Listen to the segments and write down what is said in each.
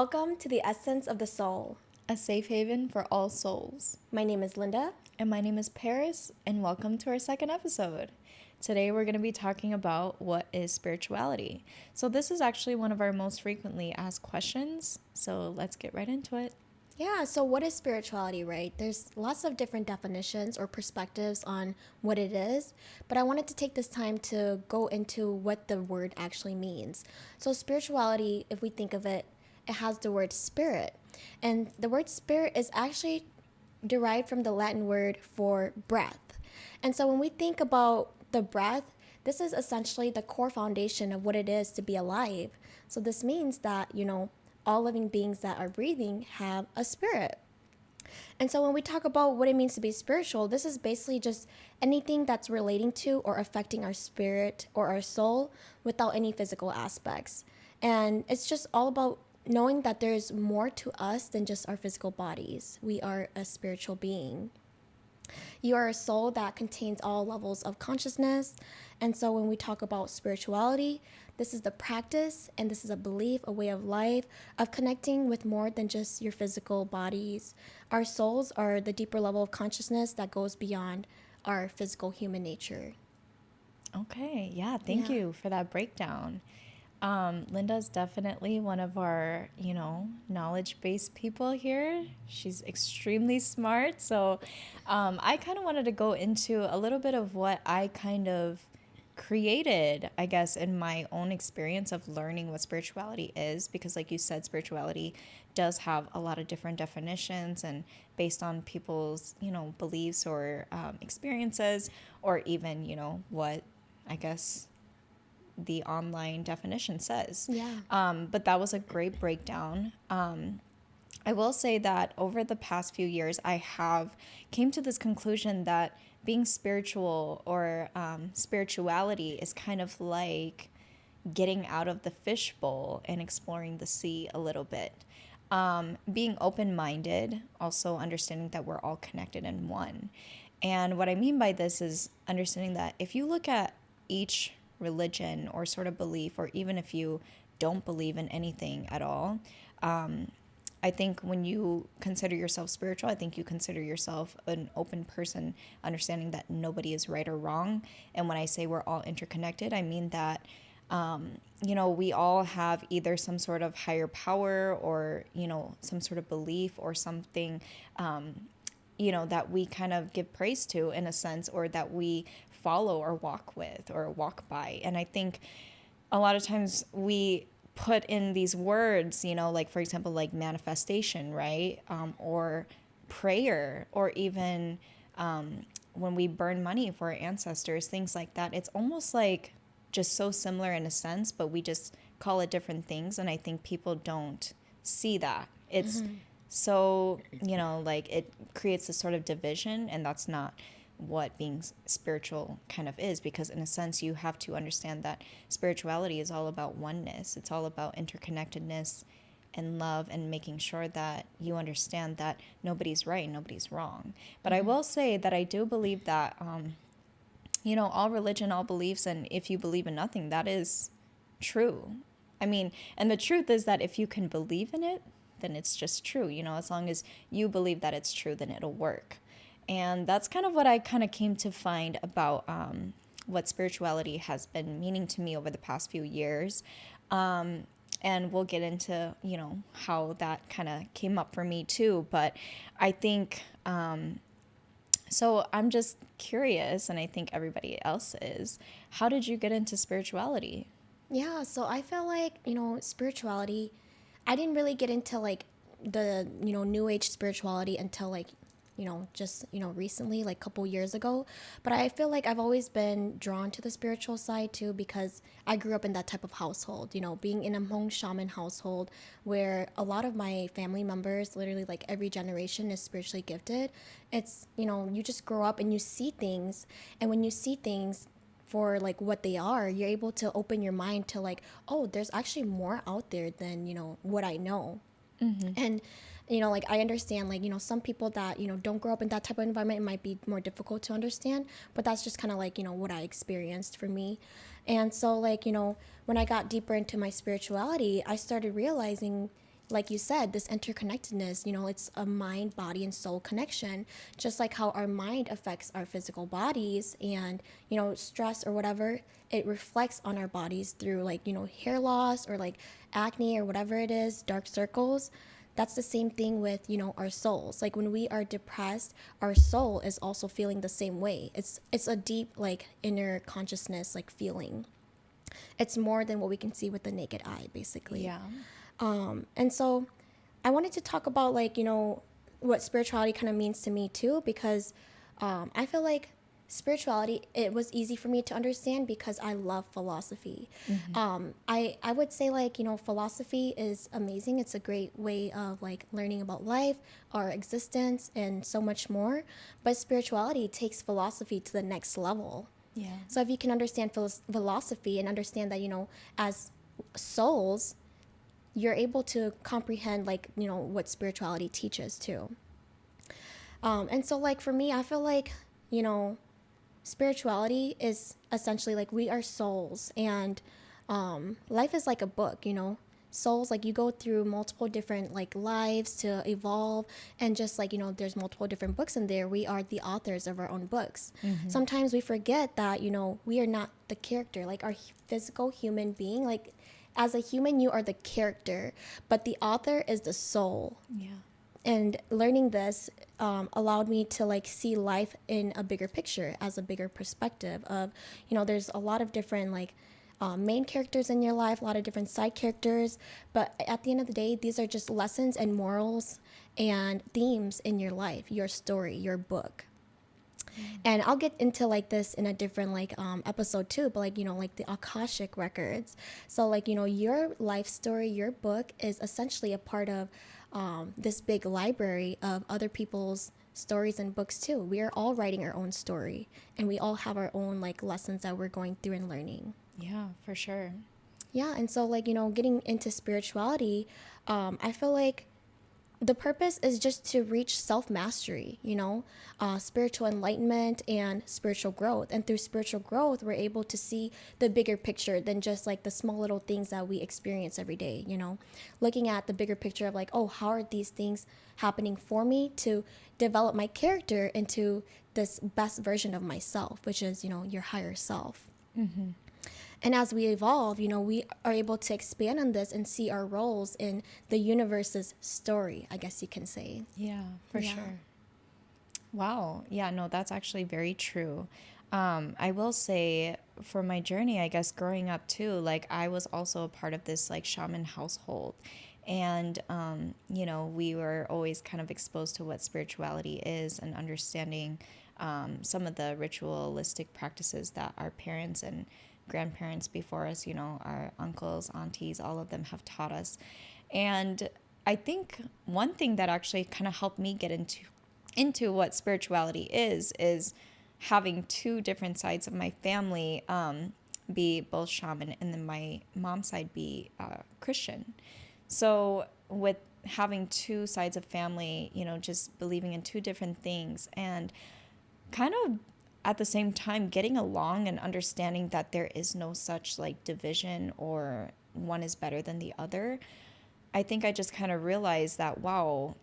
Welcome to the Essence of the Soul. A safe haven for all souls. My name is Linda. And my name is Paris, and welcome to our second episode. Today we're going to be talking about what is spirituality. So this is actually one of our most frequently asked questions, so let's get right into it. Yeah, so what is spirituality, right? There's lots of different definitions or perspectives on what it is, but I wanted to take this time to go into what the word actually means. So spirituality, if we think of it, it has the word spirit. And the word spirit is actually derived from the Latin word for breath. And so when we think about the breath, this is essentially the core foundation of what it is to be alive. So this means that, all living beings that are breathing have a spirit. And so when we talk about what it means to be spiritual, this is basically just anything that's relating to or affecting our spirit or our soul without any physical aspects. And it's just all about knowing that there's more to us than just our physical bodies. We are a spiritual being. You are a soul that contains all levels of consciousness. And so when we talk about spirituality, this is the practice and this is a belief, a way of life, of connecting with more than just your physical bodies. Our souls are the deeper level of consciousness that goes beyond our physical human nature. Okay, thank you for that breakdown. Linda's definitely one of our, knowledge-based people here. She's extremely smart. So I kind of wanted to go into a little bit of what I kind of created, I guess, in my own experience of learning what spirituality is, because like you said, spirituality does have a lot of different definitions and based on people's, beliefs or experiences, or even, what I guess the online definition says. But that was a great breakdown. I will say that over the past few years, I have came to this conclusion that being spiritual or spirituality is kind of like getting out of the fishbowl and exploring the sea a little bit. Being open-minded, also understanding that we're all connected in one. And what I mean by this is understanding that if you look at each religion or sort of belief, or even if you don't believe in anything at all, I think when you consider yourself spiritual, I think you consider yourself an open person, understanding that nobody is right or wrong. And when I say we're all interconnected, I mean that, we all have either some sort of higher power or, some sort of belief or something, that we kind of give praise to in a sense, or that we follow or walk with or walk by. And I think a lot of times we put in these words, like for example, like manifestation, right? Or prayer, or even when we burn money for our ancestors, things like that. It's almost like just so similar in a sense, but we just call it different things. And I think people don't see that. It's so, like it creates this sort of division, and that's not what being spiritual kind of is, because in a sense you have to understand that spirituality is all about oneness. It's all about interconnectedness and love, and making sure that you understand that nobody's right, nobody's wrong. But I will say that I do believe that all religion, all beliefs, and if you believe in nothing, that is true. I mean, and the truth is that if you can believe in it, then it's just true. As long as you believe that it's true, then it'll work. And that's kind of what I kind of came to find about what spirituality has been meaning to me over the past few years. And we'll get into, how that kind of came up for me too. But I think, so I'm just curious, and I think everybody else is, how did you get into spirituality? Yeah, so I feel like, spirituality, I didn't really get into like the, new age spirituality until like, just, recently, like a couple years ago. But I feel like I've always been drawn to the spiritual side too, because I grew up in that type of household, being in a Hmong shaman household where a lot of my family members, literally like every generation, is spiritually gifted. It's, you just grow up and you see things. And when you see things for like what they are, you're able to open your mind to like, oh, there's actually more out there than, what I know. And like I understand, like, some people that, don't grow up in that type of environment, it might be more difficult to understand, but that's just kind of like, what I experienced for me. And so like, when I got deeper into my spirituality, I started realizing, like you said, this interconnectedness, it's a mind, body, and soul connection, just like how our mind affects our physical bodies and, stress or whatever, it reflects on our bodies through like, hair loss or like acne or whatever it is, dark circles. That's the same thing with, our souls. Like when we are depressed, our soul is also feeling the same way. It's a deep like inner consciousness like feeling. It's more than what we can see with the naked eye, basically. Yeah. And so I wanted to talk about like, what spirituality kind of means to me too, because I feel like spirituality, it was easy for me to understand because I love philosophy. I would say like, philosophy is amazing. It's a great way of like learning about life, our existence, and so much more. But spirituality takes philosophy to the next level. Yeah. So if you can understand philosophy and understand that, as souls, you're able to comprehend like, what spirituality teaches too. And so like for me, I feel like, you know, spirituality is essentially like we are souls, and life is like a book, souls, like you go through multiple different like lives to evolve, and just like, there's multiple different books in there. We are the authors of our own books. Sometimes we forget that, we are not the character, like our physical human being, like as a human you are the character, but the author is the soul. Yeah. And learning this allowed me to like see life in a bigger picture, as a bigger perspective of, there's a lot of different like main characters in your life, a lot of different side characters, but at the end of the day, these are just lessons and morals and themes in your life, your story, your book. And I'll get into like this in a different like episode too, but like, like the Akashic records. So like, your life story, your book is essentially a part of this big library of other people's stories and books too. We are all writing our own story, and we all have our own like lessons that we're going through and learning. Yeah, for sure. Yeah. And so like, getting into spirituality, I feel like the purpose is just to reach self-mastery, spiritual enlightenment and spiritual growth. And through spiritual growth, we're able to see the bigger picture than just like the small little things that we experience every day, looking at the bigger picture of like, oh, how are these things happening for me to develop my character into this best version of myself, which is, your higher self. And as we evolve, we are able to expand on this and see our roles in the universe's story, I guess you can say. Yeah, for sure. Wow. Yeah, no, that's actually very true. I will say for my journey, I guess growing up too, like I was also a part of this like shaman household. And, we were always kind of exposed to what spirituality is and understanding some of the ritualistic practices that our parents and grandparents before us, our uncles, aunties, all of them have taught us. And I think one thing that actually kind of helped me get into what spirituality is having two different sides of my family be both shaman, and then my mom's side be Christian. So with having two sides of family, just believing in two different things, and kind of at the same time getting along and understanding that there is no such like division or one is better than the other, I think I just kind of realized that, wow,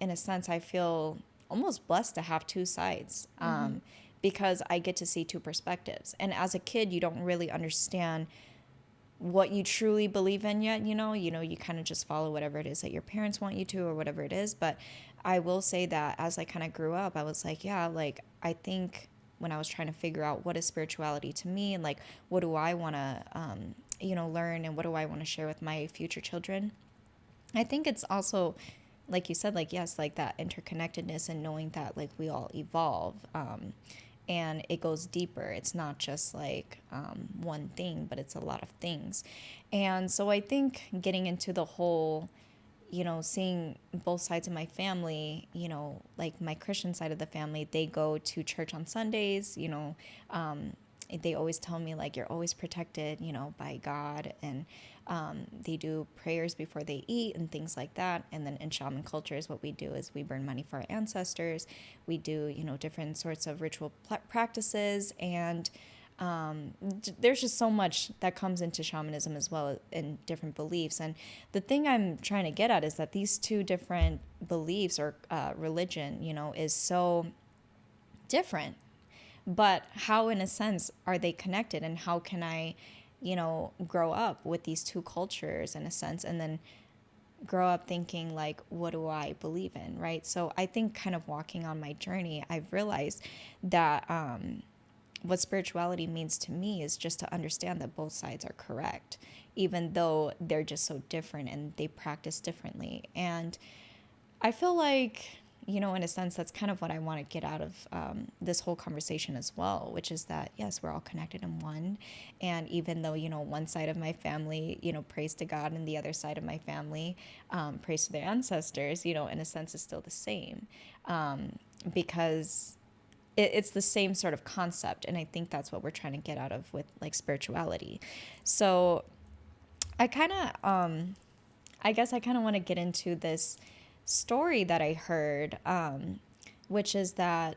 in a sense, I feel almost blessed to have two sides because I get to see two perspectives. And as a kid, you don't really understand what you truly believe in yet, you kind of just follow whatever it is that your parents want you to or whatever it is. But I will say that as I kind of grew up, I was like, yeah, like I think when I was trying to figure out what is spirituality to me and like what do I want to, learn and what do I want to share with my future children, I think it's also, like you said, like, yes, like that interconnectedness and knowing that like we all evolve and it goes deeper. It's not just like one thing, but it's a lot of things. And so I think getting into the whole, seeing both sides of my family, like my Christian side of the family, they go to church on Sundays, they always tell me like you're always protected, by God, and they do prayers before they eat and things like that. And then in shaman cultures, what we do is we burn money for our ancestors. We do, different sorts of ritual practices. And There's just so much that comes into shamanism as well in different beliefs. And the thing I'm trying to get at is that these two different beliefs or religion, is so different. But how, in a sense, are they connected? And how can I, grow up with these two cultures in a sense, and then grow up thinking like, what do I believe in, right? So I think kind of walking on my journey, I've realized that what spirituality means to me is just to understand that both sides are correct, even though they're just so different and they practice differently. And I feel like, in a sense, that's kind of what I want to get out of this whole conversation as well, which is that, yes, we're all connected in one. And even though, one side of my family, prays to God, and the other side of my family prays to their ancestors, in a sense, is still the same, because it's the same sort of concept. And I think that's what we're trying to get out of with like spirituality. So I kind of, I guess I kind of want to get into this story that I heard, which is that,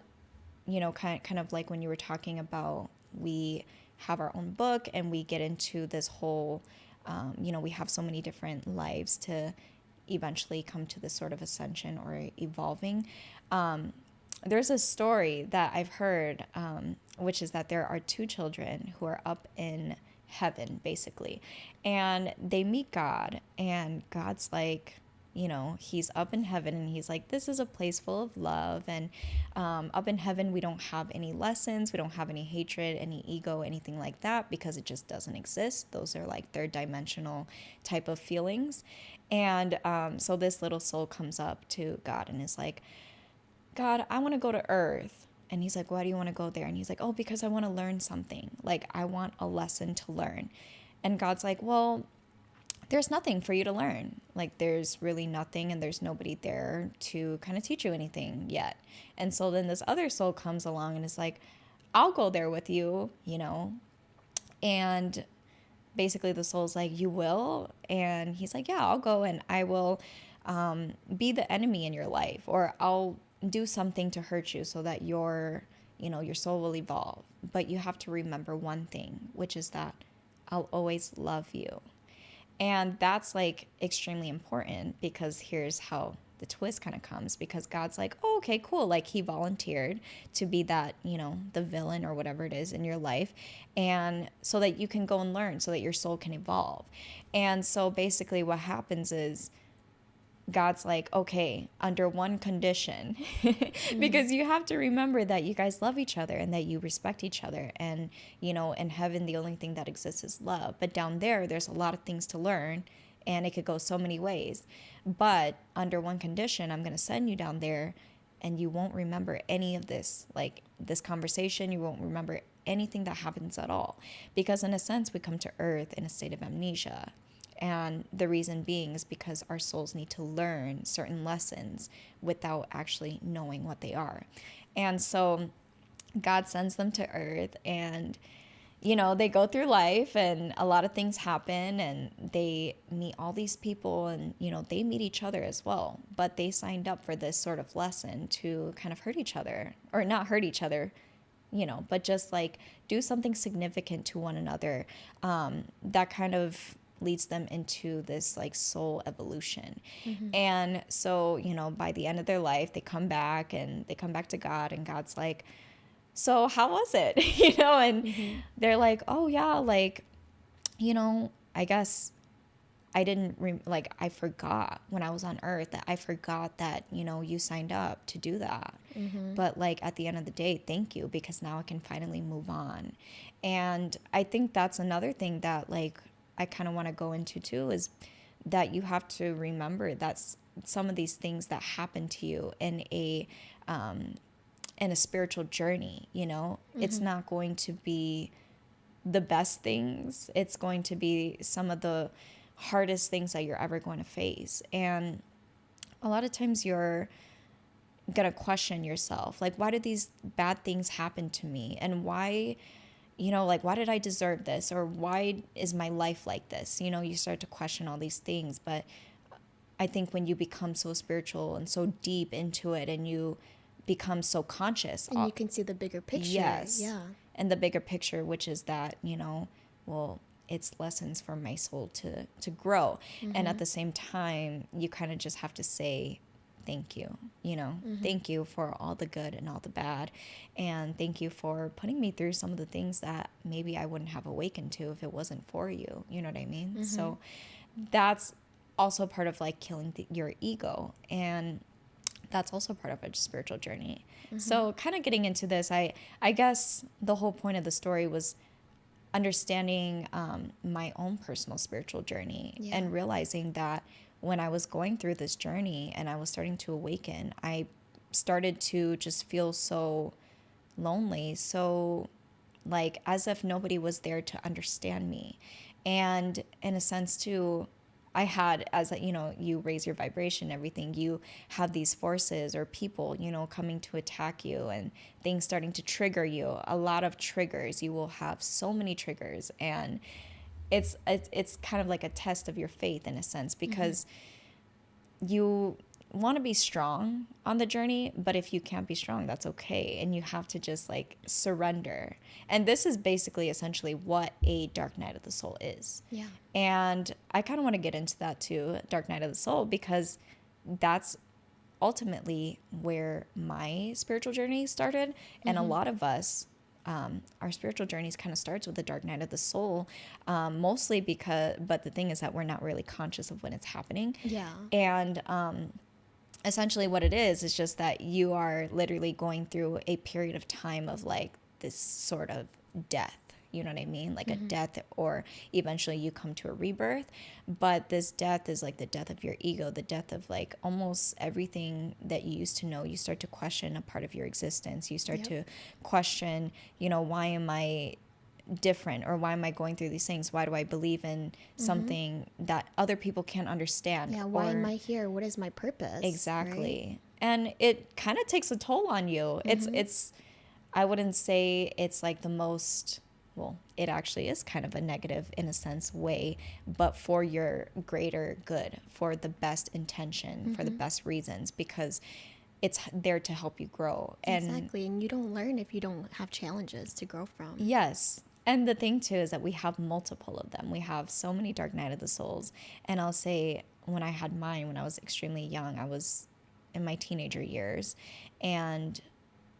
kind of like when you were talking about, we have our own book and we get into this whole, we have so many different lives to eventually come to this sort of ascension or evolving. There's a story that I've heard, which is that there are two children who are up in heaven, basically, and they meet God, and God's like, he's up in heaven, and he's like, this is a place full of love, and up in heaven, we don't have any lessons, we don't have any hatred, any ego, anything like that, because it just doesn't exist. Those are like third dimensional type of feelings. And so this little soul comes up to God and is like, God, I want to go to Earth. And he's like, why do you want to go there? And he's like, oh, because I want to learn something. Like, I want a lesson to learn. And God's like, well, there's nothing for you to learn. Like, there's really nothing, and there's nobody there to kind of teach you anything yet. And so then this other soul comes along and is like, I'll go there with you, And basically the soul's like, you will? And he's like, yeah, I'll go, and I will be the enemy in your life, or I'll do something to hurt you so that your soul will evolve. But you have to remember one thing, which is that I'll always love you. And that's like extremely important, because here's how the twist kind of comes, because God's like, oh, okay, cool. Like, he volunteered to be that, the villain or whatever it is in your life. And so that you can go and learn, so that your soul can evolve. And so basically what happens is, God's like, okay, under one condition, because you have to remember that you guys love each other and that you respect each other. And, in heaven, the only thing that exists is love. But down there, there's a lot of things to learn, and it could go so many ways. But under one condition, I'm going to send you down there, and you won't remember any of this, like this conversation. You won't remember anything that happens at all. Because in a sense, we come to Earth in a state of amnesia. And the reason being is because our souls need to learn certain lessons without actually knowing what they are. And so God sends them to Earth, and, they go through life, and a lot of things happen, and they meet all these people, and, they meet each other as well. But they signed up for this sort of lesson to kind of hurt each other, or not hurt each other, but just like do something significant to one another. That kind of leads them into this like soul evolution. And so, by the end of their life, they come back, and they come back to God, and God's like, so how was it? And they're like, oh yeah, like, I guess I didn't like, I forgot when I was on Earth, that I forgot that, you signed up to do that. But like, at the end of the day, thank you, because now I can finally move on. And I think that's another thing that like I kind of want to go into too, is that you have to remember that some of these things that happen to you in a spiritual journey, it's not going to be the best things. It's going to be some of the hardest things that you're ever going to face. And a lot of times you're going to question yourself, like, why did these bad things happen to me? And why, like, why did I deserve this? Or why is my life like this? You start to question all these things. But I think when you become so spiritual and so deep into it, and you become so conscious, And you can see the bigger picture. yes. Yeah. and the bigger picture, which is that, well, it's lessons for my soul to grow. And at the same time, you kind of just have to say thank you, thank you for all the good and all the bad. And thank you for putting me through some of the things that maybe I wouldn't have awakened to if it wasn't for you. You know what I mean? So that's also part of like killing your ego. And that's also part of a spiritual journey. So kind of getting into this, I guess the whole point of the story was understanding my own personal spiritual journey and realizing that when I was going through this journey and I was starting to awaken, I started to just feel so lonely, so like as if nobody was there to understand me. And in a sense too, I had, as you raise your vibration, everything, you have these forces or people, coming to attack you and things starting to trigger you. A lot of triggers. You will have so many triggers, and it's kind of like a test of your faith in a sense, because you want to be strong on the journey, but if you can't be strong, that's okay. And you have to just like surrender. And this is basically essentially what a dark night of the soul is. Yeah. And I kind of want to get into that too, dark night of the soul, because that's ultimately where my spiritual journey started. And a lot of us, our spiritual journeys kind of starts with the dark night of the soul, mostly but the thing is that we're not really conscious of when it's happening. Yeah. And essentially what it is just that you are literally going through a period of time of like this sort of death. You know what I mean? Like a death, or eventually you come to a rebirth. But this death is like the death of your ego, the death of like almost everything that you used to know. You start to question a part of your existence. You start to question, why am I different, or why am I going through these things? Why do I believe in something that other people can't understand? Yeah, why am I here? What is my purpose? Exactly. Right? And it kind of takes a toll on you. It's I wouldn't say it's like the most, well, it actually is kind of a negative in a sense way, but for your greater good, for the best intention, for the best reasons, because it's there to help you grow. And Exactly. And you don't learn if you don't have challenges to grow from. yes. And the thing too is that we have multiple of them. We have so many dark night of the souls. And I'll say when I had mine, when I was extremely young, I was in my teenager years, and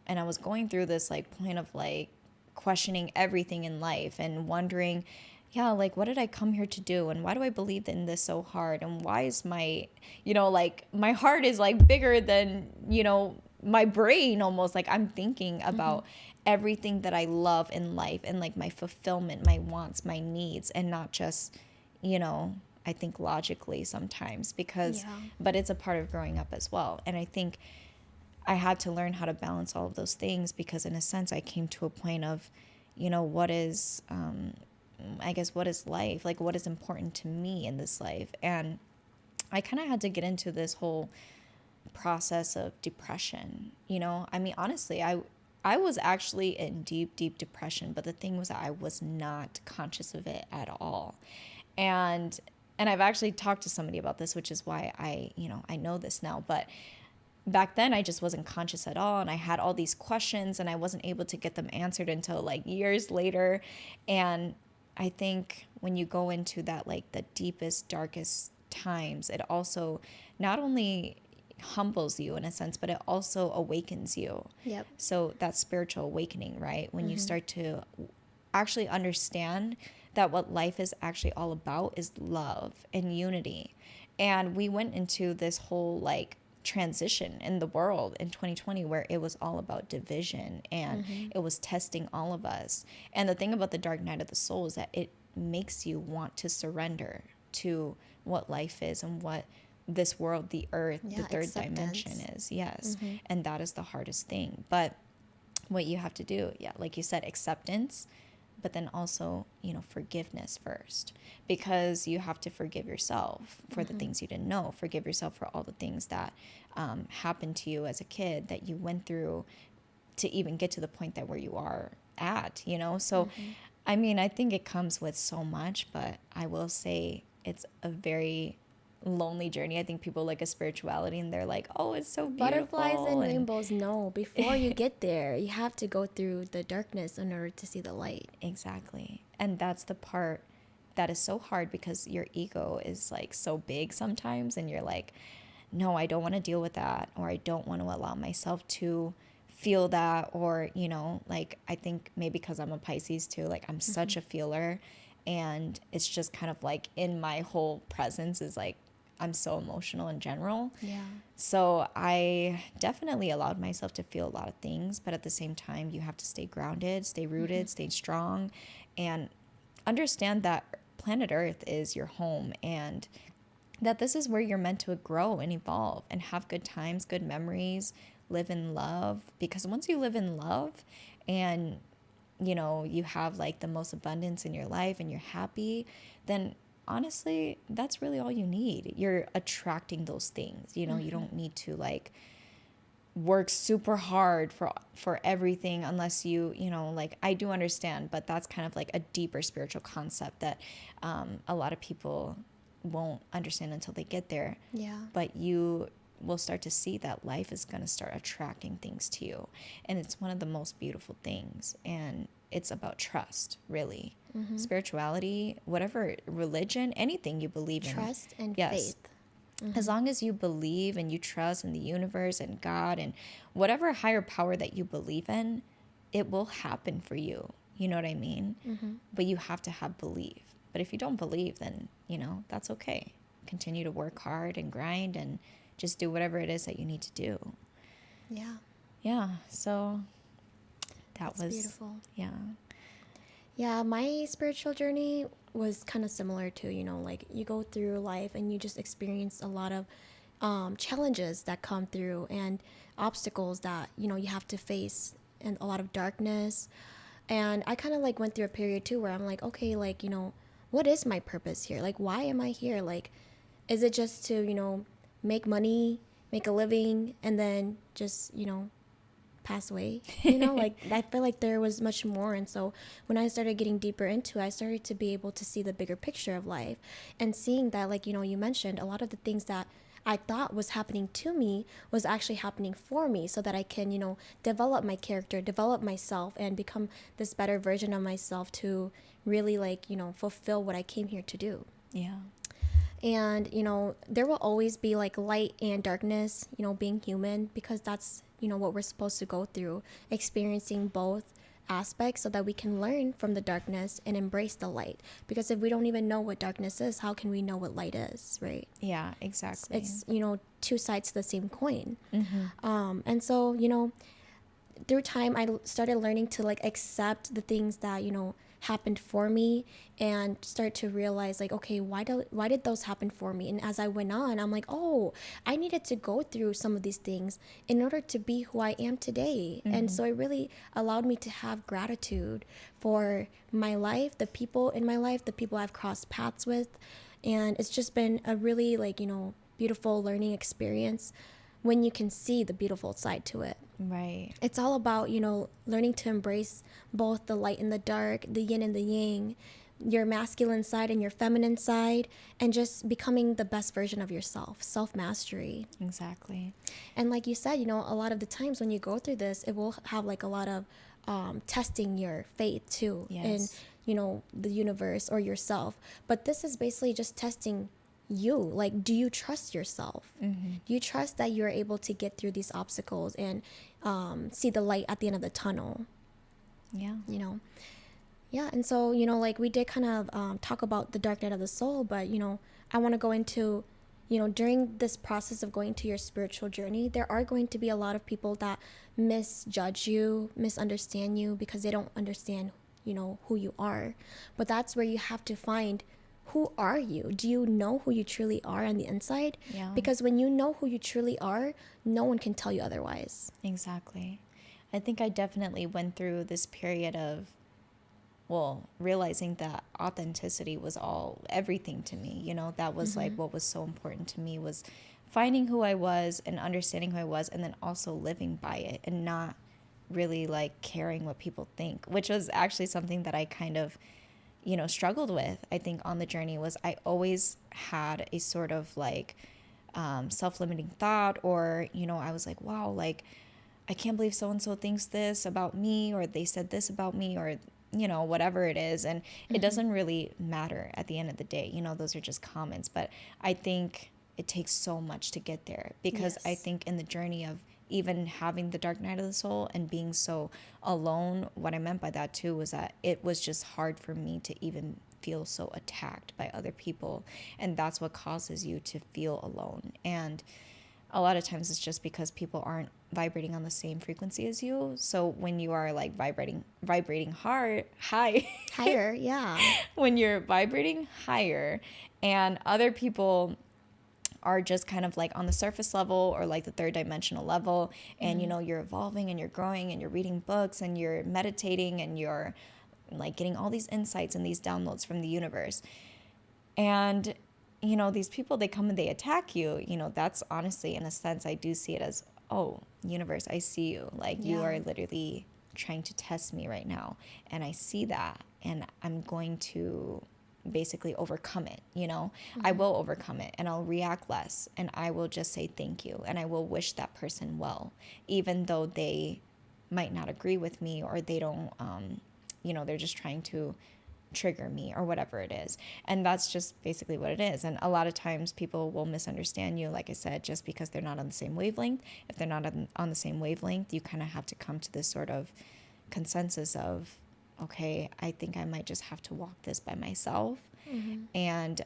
I was going through this like point of like questioning everything in life and wondering, yeah, like what did I come here to do, and why do I believe in this so hard, and why is my, like my heart is like bigger than, my brain almost, like I'm thinking about everything that I love in life and like my fulfillment, my wants, my needs, and not just, I think logically sometimes, because but it's a part of growing up as well. And I think I had to learn how to balance all of those things, because in a sense I came to a point of, what is, I guess, what is life? Like, what is important to me in this life? And I kind of had to get into this whole process of depression. I mean, honestly, I was actually in deep, deep depression, but the thing was that I was not conscious of it at all. And I've actually talked to somebody about this, which is why I know this now, but back then I just wasn't conscious at all, and I had all these questions and I wasn't able to get them answered until like years later. And I think when you go into that, like the deepest, darkest times, it also not only humbles you in a sense, but it also awakens you. Yep. So that spiritual awakening, right? When you start to actually understand that what life is actually all about is love and unity. And we went into this whole like transition in the world in 2020 where it was all about division, and it was testing all of us. And the thing about the dark night of the soul is that it makes you want to surrender to what life is and what this world, the earth, the third dimension is. Yes. And that is the hardest thing. But what you have to do, like you said, acceptance, but then also, forgiveness first, because you have to forgive yourself for the things you didn't know. Forgive yourself for all the things that happened to you as a kid, that you went through to even get to the point that where you are at, So, I mean, I think it comes with so much, but I will say it's a very lonely journey. I think people like a spirituality and they're like, oh, it's so Butterflies beautiful. and And rainbows, no. Before you get there, you have to go through the darkness in order to see the light. exactly. And that's the part that is so hard because your ego is like so big sometimes. And you're like, no, I don't want to deal with that. Or I don't want to allow myself to feel that. Or, like I think maybe because I'm a Pisces too, like I'm such a feeler. And it's just kind of like in my whole presence is like, I'm so emotional in general. Yeah. So I definitely allowed myself to feel a lot of things, but at the same time, you have to stay grounded, stay rooted, stay strong, and understand that planet Earth is your home and that this is where you're meant to grow and evolve and have good times, good memories, live in love. Because once you live in love and you have like the most abundance in your life and you're happy, then honestly, that's really all you need. You're attracting those things. You don't need to like work super hard for everything unless like I do understand, but that's kind of like a deeper spiritual concept that a lot of people won't understand until they get there. Yeah. But you will start to see that life is going to start attracting things to you, and it's one of the most beautiful things. And it's about trust, really. Spirituality, whatever religion, anything you believe in. Trust and Yes. faith. As long as you believe and you trust in the universe and God and whatever higher power that you believe in, it will happen for you. You know what I mean? But you have to have belief. But if you don't believe, then, that's okay. Continue to work hard and grind and just do whatever it is that you need to do. Yeah. Yeah. So that That's was beautiful. Yeah. Yeah, my spiritual journey was kind of similar to, like you go through life and you just experience a lot of challenges that come through and obstacles that, you have to face and a lot of darkness. And I kind of like went through a period too where I'm like, okay, like, what is my purpose here? Like, why am I here? Like, is it just to, make money, make a living, and then just, pass away? Like I feel like there was much more. And so when I started getting deeper into it, I started to be able to see the bigger picture of life and seeing that, like, you mentioned a lot of the things that I thought was happening to me was actually happening for me so that I can, develop my character, develop myself, and become this better version of myself to really, like, fulfill what I came here to do. Yeah. And, there will always be like light and darkness, being human, because that's, what we're supposed to go through, experiencing both aspects so that we can learn from the darkness and embrace the light. Because if we don't even know what darkness is, how can we know what light is, right? Yeah, exactly. It's two sides to the same coin. And so, through time, I started learning to like accept the things that, happened for me and start to realize like, okay, why did those happen for me? And as I went on, I'm like, oh, I needed to go through some of these things in order to be who I am today. And so it really allowed me to have gratitude for my life, the people in my life, the people I've crossed paths with. And it's just been a really like, beautiful learning experience when you can see the beautiful side to it. Right. It's all about, learning to embrace both the light and the dark, the yin and the yang, your masculine side and your feminine side, and just becoming the best version of yourself, self-mastery. Exactly. And like you said, a lot of the times when you go through this, it will have like a lot of testing your faith too, Yes. in, the universe or yourself. But this is basically just testing you. Like, do you trust yourself? Do you trust that you're able to get through these obstacles and see the light at the end of the tunnel? Yeah. Yeah. And so, like we did kind of talk about the dark night of the soul, but, I want to go into, during this process of going to your spiritual journey, there are going to be a lot of people that misjudge you, misunderstand you because they don't understand, who you are. But that's where you have to find, who are you? Do you know who you truly are on the inside? Yeah. Because when you know who you truly are, no one can tell you otherwise. Exactly. I think I definitely went through this period of, realizing that authenticity was everything to me. That was like what was so important to me was finding who I was and understanding who I was, and then also living by it and not really like caring what people think, which was actually something that I kind of struggled with, I think, on the journey was I always had a sort of like self-limiting thought, or, I was like, wow, like, I can't believe so and so thinks this about me, or they said this about me, or whatever it is. And it doesn't really matter at the end of the day. Those are just comments. But I think it takes so much to get there, because I Yes. think in the journey of even having the dark night of the soul and being so alone, what I meant by that too was that it was just hard for me to even feel so attacked by other people. And that's what causes you to feel alone. And a lot of times it's just because people aren't vibrating on the same frequency as you. So when you are like vibrating high, Higher, yeah. when you're vibrating higher and other people are just kind of like on the surface level or like the third dimensional level, and you're evolving and you're growing and you're reading books and you're meditating and you're like getting all these insights and these downloads from the universe. And these people, they come and they attack you. That's honestly, in a sense, I do see it as, oh, universe, I see you. Like, you are Yeah. literally trying to test me right now. And I see that. And I'm going to basically overcome it. I will overcome it, and I'll react less. And I will just say thank you. And I will wish that person well, even though they might not agree with me, or they don't, they're just trying to trigger me or whatever it is. And that's just basically what it is. And a lot of times people will misunderstand you, like I said, just because they're not on the same wavelength. If they're not on the same wavelength, you kind of have to come to this sort of consensus of, okay, I think I might just have to walk this by myself. And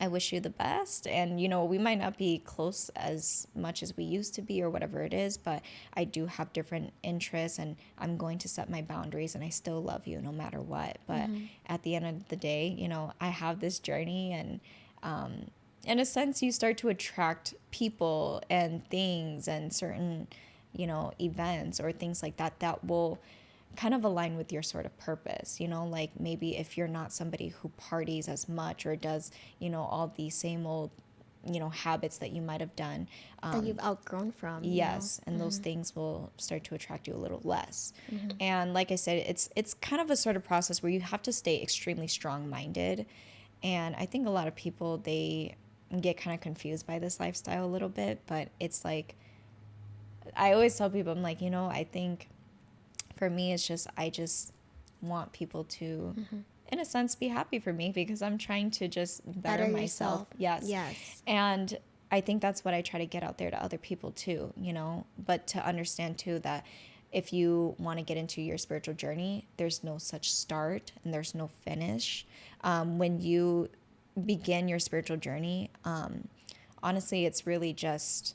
I wish you the best. And, we might not be close as much as we used to be or whatever it is, but I do have different interests, and I'm going to set my boundaries, and I still love you no matter what. But at the end of the day, I have this journey, and in a sense, you start to attract people and things and certain, events or things like that that will kind of align with your sort of purpose, like maybe if you're not somebody who parties as much or does, all these same old, habits that you might have done. That you've outgrown from, Yes, and those things will start to attract you a little less. And like I said, it's kind of a sort of process where you have to stay extremely strong-minded. And I think a lot of people, they get kind of confused by this lifestyle a little bit, but it's like, I always tell people, I'm like, I think for me, it's just, I just want people to, in a sense, be happy for me, because I'm trying to just better myself. yourself. Yes. Yes. And I think that's what I try to get out there to other people too, but to understand too that if you want to get into your spiritual journey, there's no such start and there's no finish. When you begin your spiritual journey, honestly, it's really just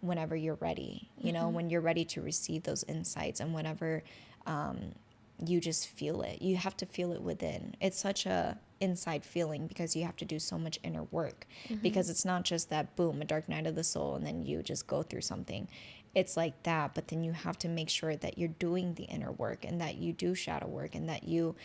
whenever you're ready, when you're ready to receive those insights, and whenever you just feel it. You have to feel it within. It's such a inside feeling, because you have to do so much inner work, because it's not just that, boom, a dark night of the soul, and then you just go through something. It's like that, but then you have to make sure that you're doing the inner work, and that you do shadow work, and that you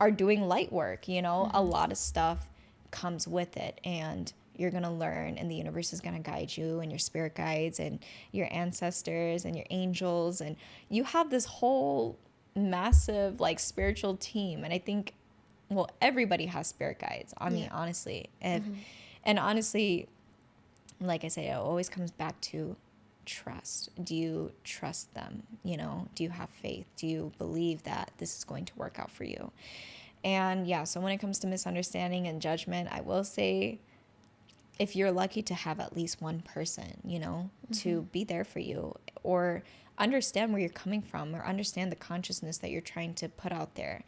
are doing light work. A lot of stuff comes with it, and you're going to learn, and the universe is going to guide you, and your spirit guides and your ancestors and your angels, and you have this whole massive like spiritual team. And I think, well, everybody has spirit guides. I mean, honestly, and honestly, like I say, it always comes back to trust. Do you trust them? Do you have faith? Do you believe that this is going to work out for you? And yeah, so when it comes to misunderstanding and judgment, I will say, if you're lucky to have at least one person, to be there for you, or understand where you're coming from, or understand the consciousness that you're trying to put out there,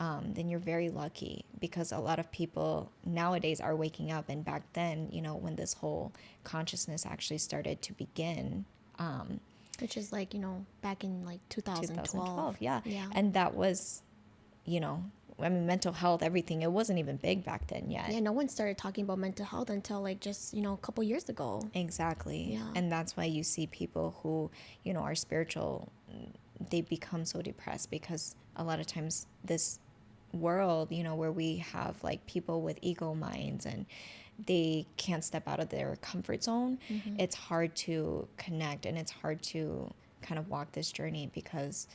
then you're very lucky, because a lot of people nowadays are waking up. And back then, when this whole consciousness actually started to begin, Which is like, back in like 2012. 2012, yeah. Yeah. And that was, I mean, mental health, everything, it wasn't even big back then yet. Yeah, no one started talking about mental health until like just, a couple years ago. Exactly. Yeah. And that's why you see people who, are spiritual, they become so depressed, because a lot of times this world, where we have like people with ego minds, and they can't step out of their comfort zone, it's hard to connect, and it's hard to kind of walk this journey, because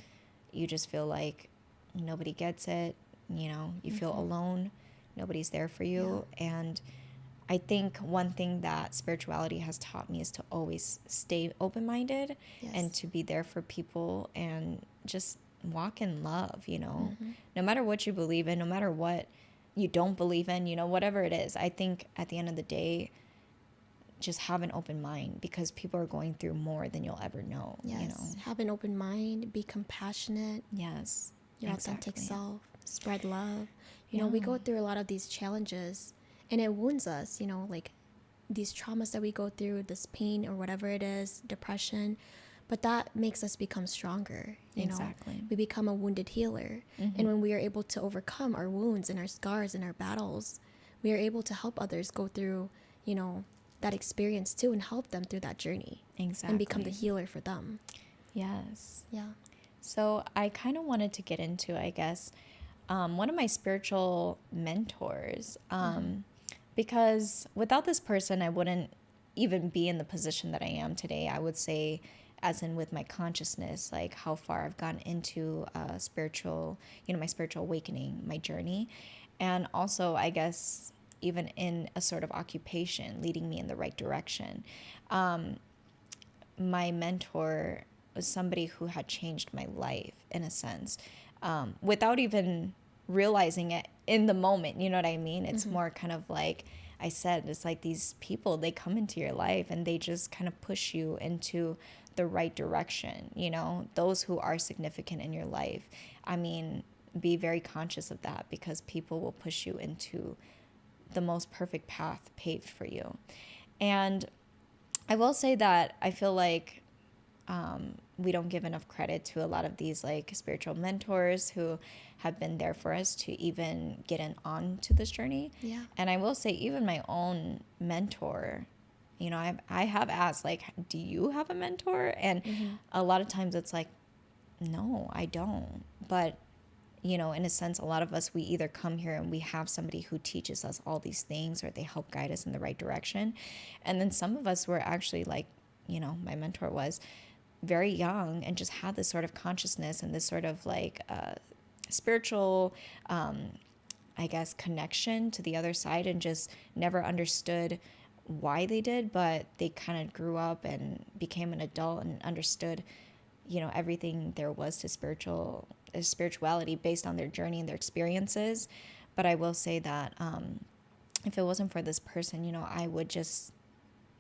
you just feel like nobody gets it. you feel alone, nobody's there for you. And I think one thing that spirituality has taught me is to always stay open-minded and to be there for people and just walk in love, no matter what you believe in, no matter what you don't believe in, whatever it is. I think at the end of the day, just have an open mind, because people are going through more than you'll ever know. Have an open mind, be compassionate. Yes. Your authentic self, spread love. We go through a lot of these challenges and it wounds us, like these traumas that we go through, this pain or whatever it is, depression, but that makes us become stronger. Exactly. We become a wounded healer. And when we are able to overcome our wounds and our scars and our battles, we are able to help others go through, that experience too, and help them through that journey. Exactly. And become the healer for them. Yes. Yeah. So I kind of wanted to get into, I guess, one of my spiritual mentors, because without this person, I wouldn't even be in the position that I am today. I would say, as in with my consciousness, like how far I've gone into spiritual, my spiritual awakening, my journey. And also, I guess, even in a sort of occupation, leading me in the right direction. My mentor was somebody who had changed my life in a sense, without even realizing it in the moment. You know what I mean? It's more kind of like I said, it's like these people, they come into your life and they just kind of push you into the right direction. Those who are significant in your life. I mean, be very conscious of that, because people will push you into the most perfect path paved for you. And I will say that I feel like we don't give enough credit to a lot of these like spiritual mentors who have been there for us to even get on to this journey. Yeah. And I will say, even my own mentor, I have asked, like, do you have a mentor? And a lot of times it's like, no, I don't. But in a sense, a lot of us, we either come here and we have somebody who teaches us all these things, or they help guide us in the right direction. And then some of us were actually like, my mentor was very young and just had this sort of consciousness and this sort of like spiritual, I guess, connection to the other side, and just never understood why they did, but they kind of grew up and became an adult and understood, everything there was to spirituality based on their journey and their experiences. But I will say that if it wasn't for this person, I would just,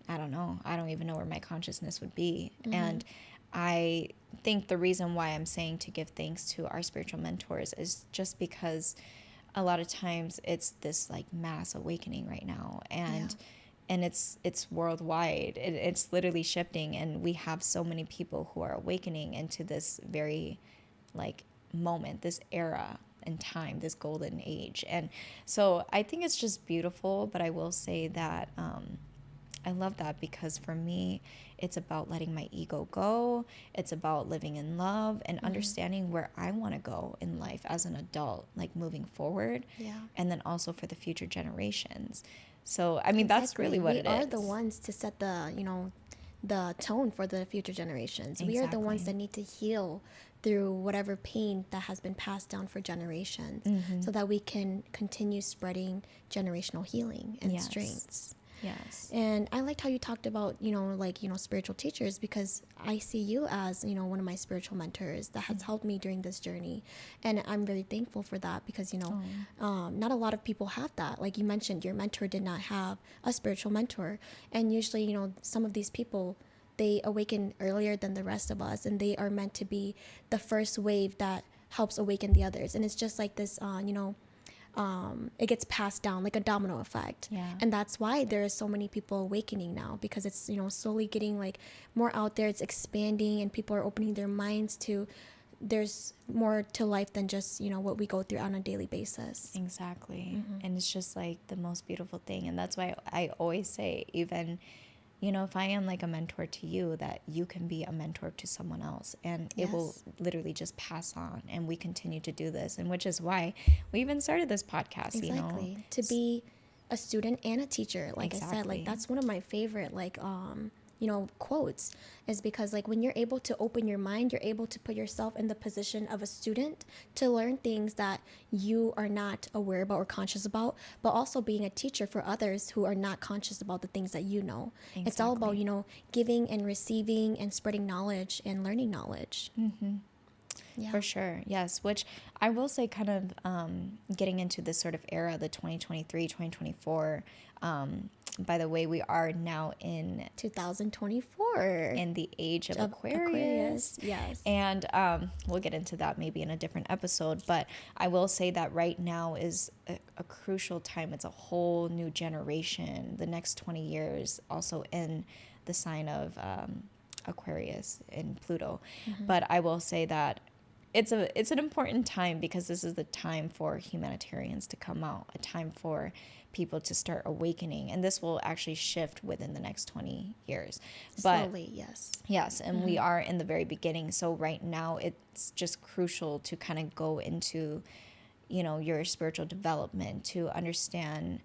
I don't know. I don't even know where my consciousness would be. And I think the reason why I'm saying to give thanks to our spiritual mentors is just because a lot of times it's this like mass awakening right now. And it's worldwide. It's literally shifting. And we have so many people who are awakening into this very like moment, this era in time, this golden age. And so I think it's just beautiful. But I will say that I love that, because for me, it's about letting my ego go. It's about living in love and understanding where I want to go in life as an adult, like moving forward. Yeah. And then also for the future generations. So, I mean, that's really what it is. We are the ones to set the, the tone for the future generations. We are the ones that need to heal through whatever pain that has been passed down for generations, so that we can continue spreading generational healing and strengths. Yes. And I liked how you talked about, spiritual teachers, because I see you as, one of my spiritual mentors that has helped me during this journey. And I'm very thankful for that, because, not a lot of people have that. Like you mentioned, your mentor did not have a spiritual mentor. And usually, some of these people, they awaken earlier than the rest of us, and they are meant to be the first wave that helps awaken the others. And it's just like this, it gets passed down like a domino effect. Yeah. And that's why there are so many people awakening now, because it's, slowly getting like more out there. It's expanding, and people are opening their minds to there's more to life than just, what we go through on a daily basis. Exactly. And it's just like the most beautiful thing. And that's why I always say, even, if I am like a mentor to you, that you can be a mentor to someone else, and it will literally just pass on, and we continue to do this. And which is why we even started this podcast, To be a student and a teacher. Like I said, like that's one of my favorite, quotes, is because like when you're able to open your mind, you're able to put yourself in the position of a student to learn things that you are not aware about or conscious about, but also being a teacher for others who are not conscious about the things that you know. It's all about, Exactly. giving and receiving and spreading knowledge and learning knowledge. Yeah. For sure. Yes. Which I will say, kind of getting into this sort of era, the 2023, 2024. By the way, we are now in 2024. the age of Of Aquarius. yes. And we'll get into that maybe in a different episode. But I will say that right now is a crucial time. It's a whole new generation. The next 20 years also in the sign of Aquarius in Pluto. But I will say that it's an important time because this is the time for humanitarians to come out, a time for people to start awakening, and this will actually shift within the next 20 years. But Slowly, yes. yes, and we are in the very beginning. So right now it's just crucial to kind of go into, your spiritual development, to understand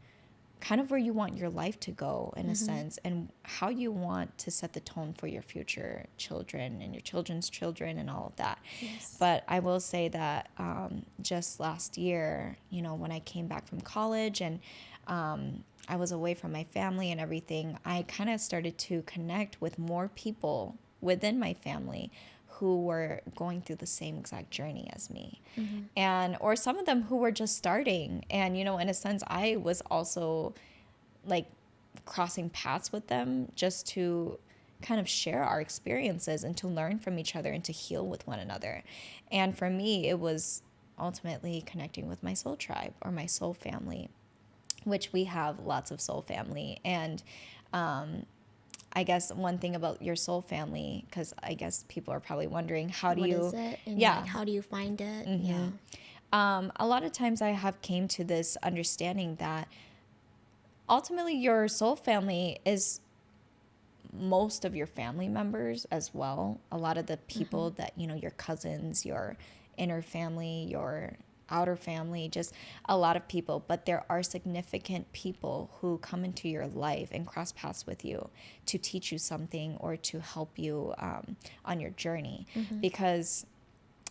kind of where you want your life to go in a sense, and how you want to set the tone for your future children and your children's children and all of that. Yes. But I will say that just last year, when I came back from college and I was away from my family and everything, I kind of started to connect with more people within my family who were going through the same exact journey as me. And or some of them who were just starting, and in a sense I was also like crossing paths with them just to kind of share our experiences and to learn from each other and to heal with one another. And for me, it was ultimately connecting with my soul tribe or my soul family, which we have lots of soul family. And I guess one thing about your soul family, because I guess people are probably wondering, how do What you, is it? And yeah, like, how do you find it? Yeah. a lot of times I have came to this understanding that ultimately your soul family is most of your family members as well. A lot of the people that, your cousins, your inner family, your outer family, just a lot of people. But there are significant people who come into your life and cross paths with you to teach you something or to help you on your journey. Because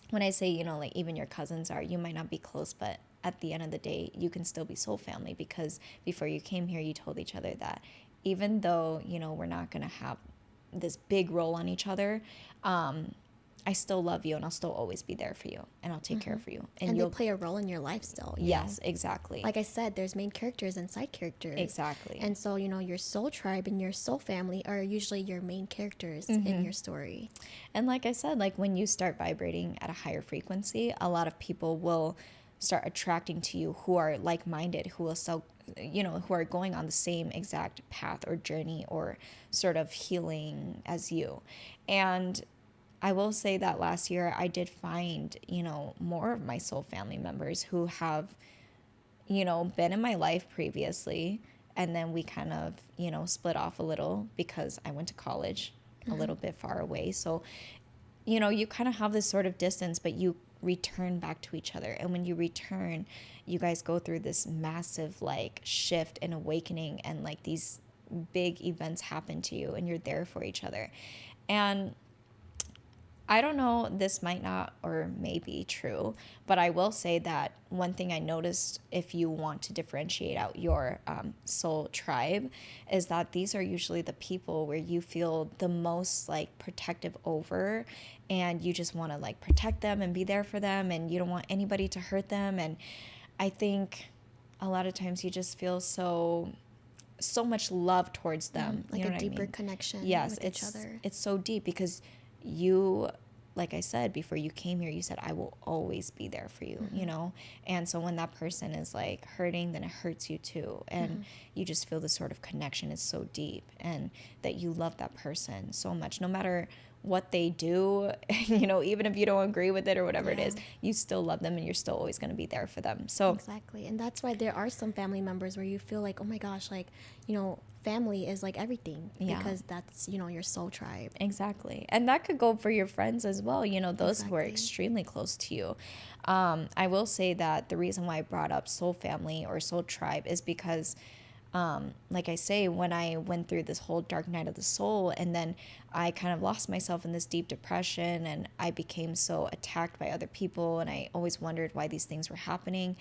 when I say, like even your cousins are, you might not be close, but at the end of the day, you can still be soul family, because before you came here, you told each other that even though, we're not going to have this big role on each other, I still love you and I'll still always be there for you and I'll take care of you. And you'll they play a role in your life still. Yes, exactly. Like I said, there's main characters and side characters. Exactly. And so, your soul tribe and your soul family are usually your main characters in your story. And like I said, like when you start vibrating at a higher frequency, a lot of people will start attracting to you who are like-minded, who will still, who are going on the same exact path or journey or sort of healing as you. And I will say that last year I did find, more of my soul family members who have, been in my life previously. And then we kind of, split off a little because I went to college a little bit far away. So, you kind of have this sort of distance, but you return back to each other. And when you return, you guys go through this massive like shift and awakening, and like these big events happen to you and you're there for each other. And I don't know, this might not or may be true, but I will say that one thing I noticed, if you want to differentiate out your soul tribe, is that these are usually the people where you feel the most like protective over, and you just want to like protect them and be there for them, and you don't want anybody to hurt them. And I think a lot of times you just feel so much love towards them. Like you know a what deeper I mean? connection Yes, with each other. it's so deep because you, like I said, before you came here, you said, I will always be there for you, And so when that person is like hurting, then it hurts you too. And you just feel this sort of connection is so deep, and that you love that person so much, no matter what they do, even if you don't agree with it or whatever it is, you still love them and you're still always going to be there for them. So exactly. And that's why there are some family members where you feel like, oh my gosh, like, family is like everything, because that's, your soul tribe. Exactly. And that could go for your friends as well, those who are Exactly. extremely close to you. I will say that the reason why I brought up soul family or soul tribe is because Like I say, when I went through this whole dark night of the soul, and then I kind of lost myself in this deep depression, and I became so attacked by other people, and I always wondered why these things were happening.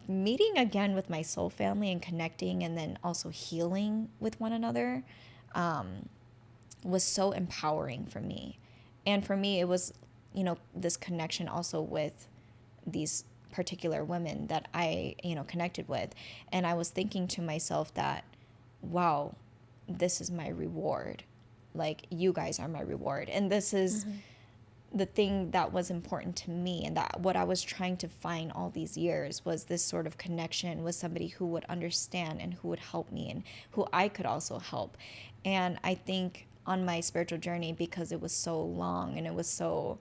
Meeting again with my soul family and connecting, and then also healing with one another, was so empowering for me. And for me, it was, this connection also with these particular women that I, connected with. And I was thinking to myself that, wow, this is my reward. Like, you guys are my reward. And this is the thing that was important to me, and that what I was trying to find all these years was this sort of connection with somebody who would understand and who would help me and who I could also help. And I think on my spiritual journey, because it was so long and it was so,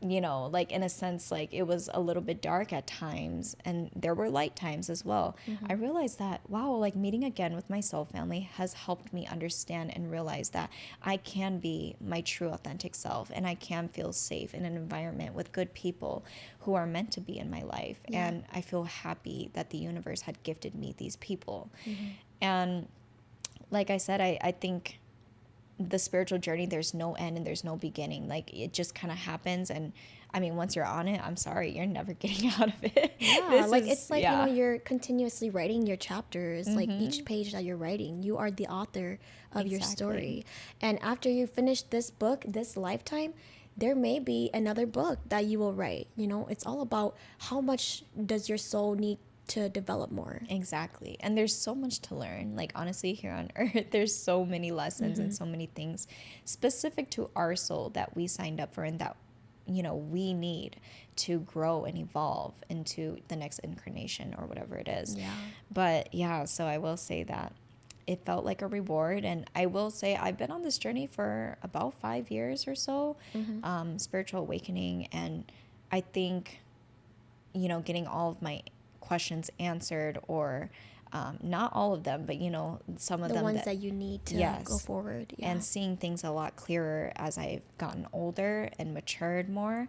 like, in a sense, like, it was a little bit dark at times, and there were light times as well. I realized that, wow, like, meeting again with my soul family has helped me understand and realize that I can be my true authentic self, and I can feel safe in an environment with good people who are meant to be in my life. And I feel happy that the universe had gifted me these people. And like I said, I think the spiritual journey, there's no end and there's no beginning. Like, it just kind of happens. And I mean, once you're on it, I'm sorry, you're never getting out of it. Yeah, like it's like, you're continuously writing your chapters, like each page that you're writing, you are the author of your story. And after you finish this book, this lifetime, there may be another book that you will write. It's all about how much does your soul need to develop more. Exactly. And there's so much to learn. Like, honestly, here on earth, there's so many lessons and so many things specific to our soul that we signed up for, and that, we need to grow and evolve into the next incarnation or whatever it is. Yeah. But yeah, so I will say that it felt like a reward. And I will say I've been on this journey for about 5 years or so, spiritual awakening. And I think, getting all of my questions answered, or not all of them, but some of The them, ones that you need to go forward. Yeah. And seeing things a lot clearer as I've gotten older and matured more.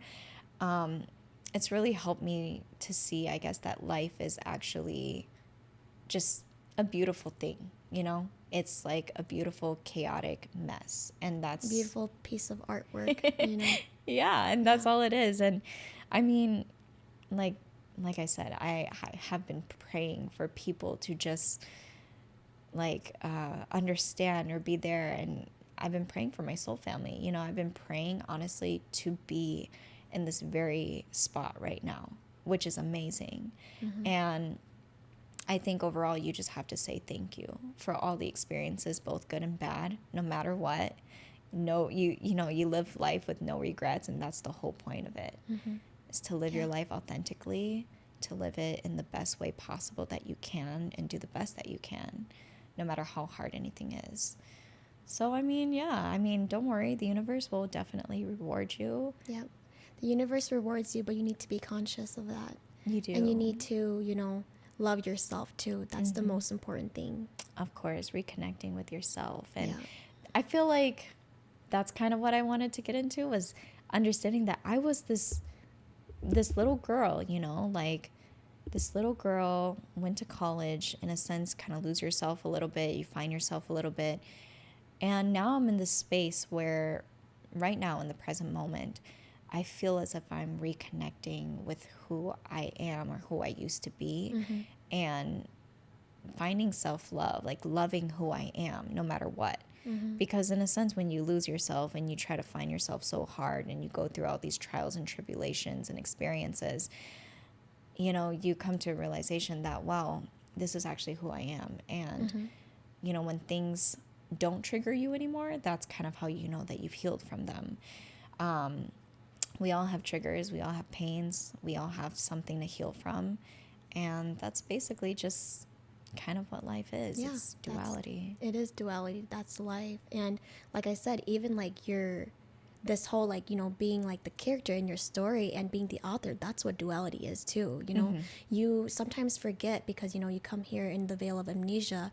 It's really helped me to see, I guess, that life is actually just a beautiful thing. It's like a beautiful chaotic mess, and that's Beautiful piece of artwork. Yeah, and that's all it is. And I mean, like I said, I have been praying for people to just understand or be there. And I've been praying for my soul family. I've been praying, honestly, to be in this very spot right now, which is amazing. And I think overall, you just have to say thank you for all the experiences, both good and bad, no matter what. No, you live life with no regrets, and that's the whole point of it. Is to live your life authentically, to live it in the best way possible that you can, and do the best that you can, no matter how hard anything is. So, don't worry. The universe will definitely reward you. Yeah. The universe rewards you, but you need to be conscious of that. You do. And you need to, love yourself too. That's the most important thing. Of course, reconnecting with yourself. And I feel like that's kind of what I wanted to get into, was understanding that I was this little girl, this little girl, went to college, in a sense, kind of lose yourself a little bit, you find yourself a little bit. And now I'm in this space where, right now, in the present moment, I feel as if I'm reconnecting with who I am, or who I used to be, and finding self-love, like loving who I am, no matter what. Because in a sense, when you lose yourself and you try to find yourself so hard, and you go through all these trials and tribulations and experiences, you come to a realization that, wow, this is actually who I am. And, when things don't trigger you anymore, that's kind of how you know that you've healed from them. We all have triggers, we all have pains, we all have something to heal from. And that's basically just kind of what life is. Yeah, it's duality. It is duality. That's life. And like I said, even like this whole being like the character in your story and being the author, that's what duality is too. You sometimes forget because you come here in the veil of amnesia,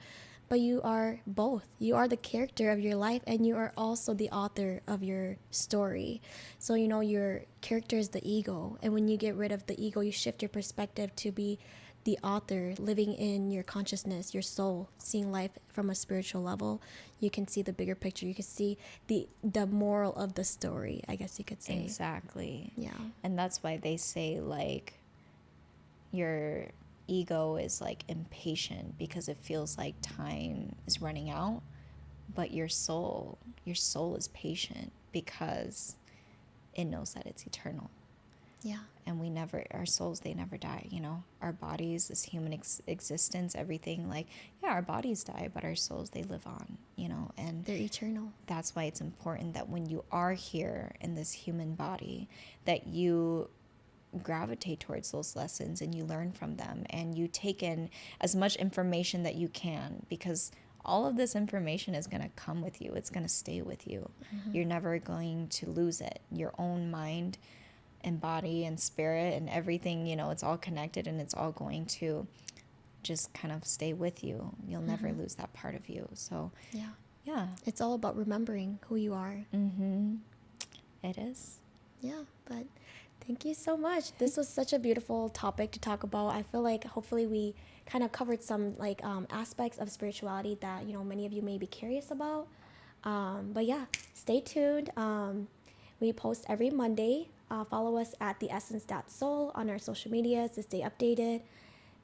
but you are both. You are the character of your life, and you are also the author of your story. So your character is the ego, and when you get rid of the ego, you shift your perspective to be the author living in your consciousness, your soul, seeing life from a spiritual level, you can see the bigger picture. You can see the moral of the story, I guess you could say. Exactly. Yeah. And that's why they say, like, your ego is like impatient because it feels like time is running out, but your soul is patient because it knows that it's eternal. Yeah. And our souls, they never die, you know. Our bodies, this human existence, everything, like, yeah, our bodies die, but our souls, they live on, you know. And They're eternal. that's why it's important that when you are here in this human body, that you gravitate towards those lessons and you learn from them and you take in as much information that you can, because all of this information is going to come with you. It's going to stay with you. You're never going to lose it. Your own mind and body and spirit and everything, you know, it's all connected and it's all going to just kind of stay with you. You'll never lose that part of you. So yeah, It's all about remembering who you are. it is. Yeah, but thank you so much. This was such a beautiful topic to talk about. I feel like hopefully we kind of covered some like aspects of spirituality that many of you may be curious about. But yeah, stay tuned. We post every Monday. Follow us at theessence.soul on our social medias to stay updated.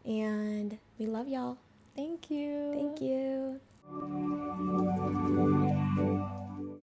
And we love y'all. Thank you. Thank you.